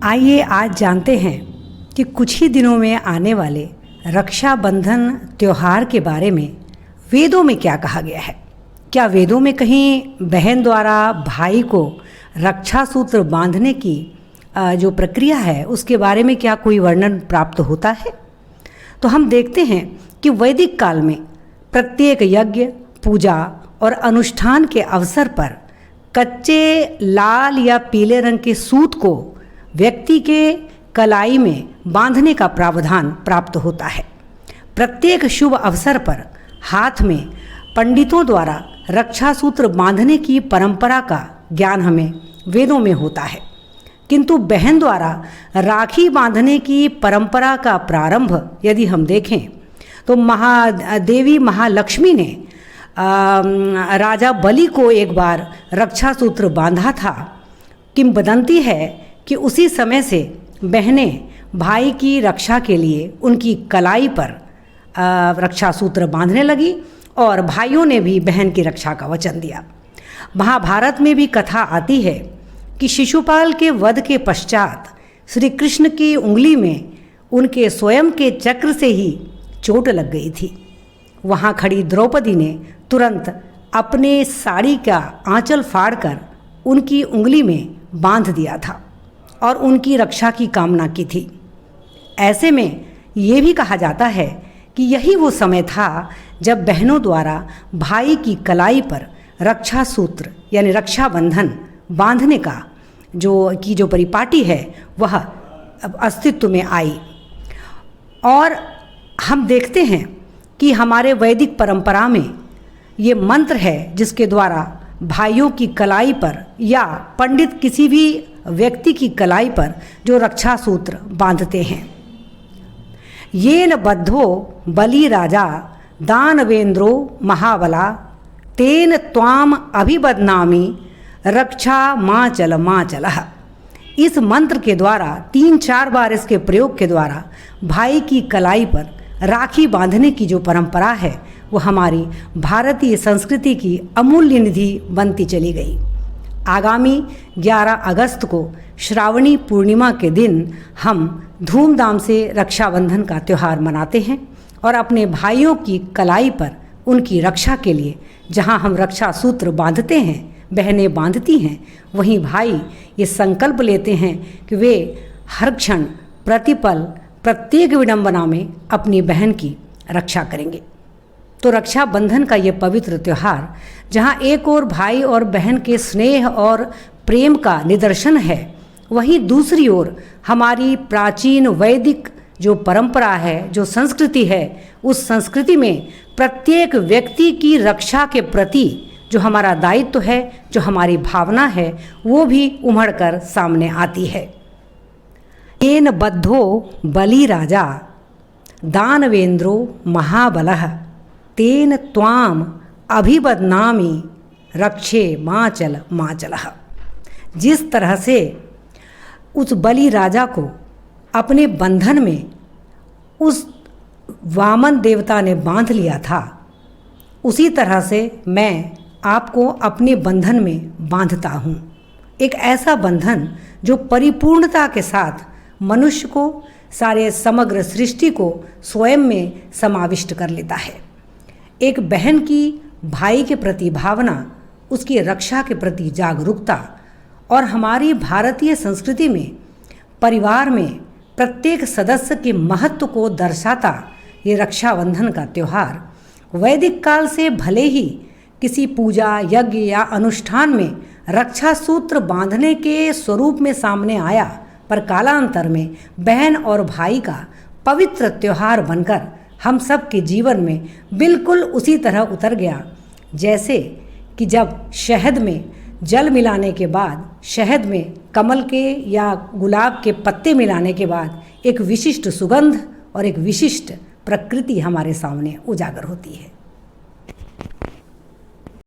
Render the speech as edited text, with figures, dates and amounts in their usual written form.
आइए आज जानते हैं कि कुछ ही दिनों में आने वाले रक्षाबंधन त्यौहार के बारे में वेदों में क्या कहा गया है। क्या वेदों में कहीं बहन द्वारा भाई को रक्षा सूत्र बांधने की जो प्रक्रिया है उसके बारे में क्या कोई वर्णन प्राप्त होता है? तो हम देखते हैं कि वैदिक काल में प्रत्येक यज्ञ, पूजा और अनुष्ठान के अवसर पर कच्चे लाल या पीले रंग के सूत को व्यक्ति के कलाई में बांधने का प्रावधान प्राप्त होता है। प्रत्येक शुभ अवसर पर हाथ में पंडितों द्वारा रक्षा सूत्र बांधने की परंपरा का ज्ञान हमें वेदों में होता है, किंतु बहन द्वारा राखी बांधने की परंपरा का प्रारंभ यदि हम देखें तो देवी महालक्ष्मी ने राजा बलि को एक बार रक्षा सूत्र बांधा था। किंवदंती है कि उसी समय से बहनें भाई की रक्षा के लिए उनकी कलाई पर रक्षा सूत्र बांधने लगी और भाइयों ने भी बहन की रक्षा का वचन दिया। महाभारत में भी कथा आती है कि शिशुपाल के वध के पश्चात श्री कृष्ण की उंगली में उनके स्वयं के चक्र से ही चोट लग गई थी। वहाँ खड़ी द्रौपदी ने तुरंत अपने साड़ी का आंचल फाड़कर उनकी उंगली में बांध दिया था और उनकी रक्षा की कामना की थी। ऐसे में ये भी कहा जाता है कि यही वो समय था जब बहनों द्वारा भाई की कलाई पर रक्षा सूत्र यानी रक्षाबंधन बांधने का जो परिपाटी है वह अब अस्तित्व में आई। और हम देखते हैं कि हमारे वैदिक परंपरा में ये मंत्र है जिसके द्वारा भाइयों की कलाई पर या पंडित किसी भी व्यक्ति की कलाई पर जो रक्षा सूत्र बांधते हैं। येन बद्धो बलि राजा दानवेंद्रो महाबला तेन त्वाम अभिबदनामी रक्षा मां चलः। इस मंत्र के द्वारा 3-4 बार इसके प्रयोग के द्वारा भाई की कलाई पर राखी बांधने की जो परंपरा है वो हमारी भारतीय संस्कृति की अमूल्य निधि बनती चली गई। आगामी 11 अगस्त को श्रावणी पूर्णिमा के दिन हम धूमधाम से रक्षाबंधन का त्यौहार मनाते हैं और अपने भाइयों की कलाई पर उनकी रक्षा के लिए जहां हम रक्षा सूत्र बांधते हैं, बहनें बांधती हैं, वहीं भाई ये संकल्प लेते हैं कि वे हर क्षण प्रतिपल प्रत्येक विडंबना में अपनी बहन की रक्षा करेंगे। तो रक्षाबंधन का ये पवित्र त्यौहार जहाँ एक ओर भाई और बहन के स्नेह और प्रेम का निदर्शन है, वहीं दूसरी ओर हमारी प्राचीन वैदिक जो परंपरा है, जो संस्कृति है, उस संस्कृति में प्रत्येक व्यक्ति की रक्षा के प्रति जो हमारा दायित्व है, जो हमारी भावना है, वो भी उमड़ कर सामने आती है। येन बद्धो बलि राजा दानवेंद्रो महाबलः तेन त्वाम अभिबदनामी रक्षे मां चलः। जिस तरह से उस बलि राजा को अपने बंधन में उस वामन देवता ने बांध लिया था, उसी तरह से मैं आपको अपने बंधन में बांधता हूँ। एक ऐसा बंधन जो परिपूर्णता के साथ मनुष्य को, सारे समग्र सृष्टि को स्वयं में समाविष्ट कर लेता है। एक बहन की भाई के प्रति भावना, उसकी रक्षा के प्रति जागरूकता और हमारी भारतीय संस्कृति में परिवार में प्रत्येक सदस्य के महत्व को दर्शाता ये रक्षाबंधन का त्यौहार वैदिक काल से भले ही किसी पूजा, यज्ञ या अनुष्ठान में रक्षा सूत्र बांधने के स्वरूप में सामने आया, पर कालांतर में बहन और भाई का पवित्र त्यौहार बनकर हम सब के जीवन में बिल्कुल उसी तरह उतर गया जैसे कि जब शहद में जल मिलाने के बाद, शहद में कमल के या गुलाब के पत्ते मिलाने के बाद एक विशिष्ट सुगंध और एक विशिष्ट प्रकृति हमारे सामने उजागर होती है।